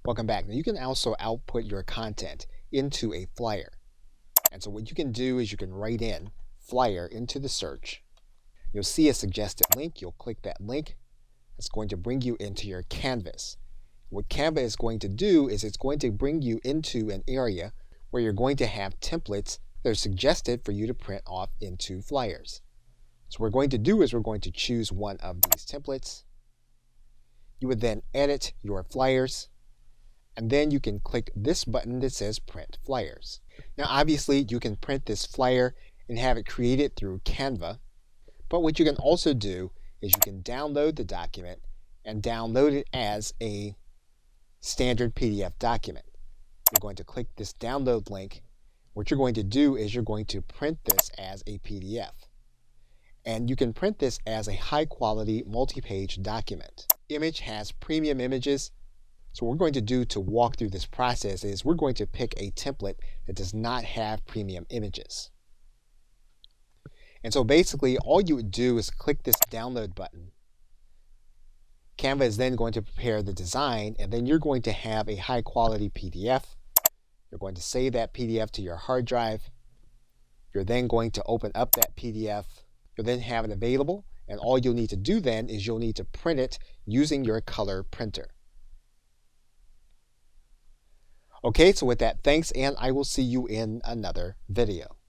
Welcome back. Now you can also output your content into a flyer. And so what you can do is you can write in flyer into the search. You'll see a suggested link. You'll click that link. It's going to bring you into your canvas. What Canva is going to do is it's going to bring you into an area where you're going to have templates that are suggested for you to print off into flyers. So what we're going to do is we're going to choose one of these templates. You would then edit your flyers, and then you can click this button that says Print Flyers. Now obviously you can print this flyer and have it created through Canva, but what you can also do is you can download the document and download it as a standard PDF document. You're going to click this download link. What you're going to do is you're going to print this as a PDF. And you can print this as a high quality multi-page document. Image has premium images. So what we're going to do to walk through this process is we're going to pick a template that does not have premium images. And so basically all you would do is click this download button. Canva is then going to prepare the design, and then you're going to have a high quality PDF. You're going to save that PDF to your hard drive. You're then going to open up that PDF. You'll then have it available, and all you'll need to do then is you'll need to print it using your color printer. Okay, so with that, thanks, and I will see you in another video.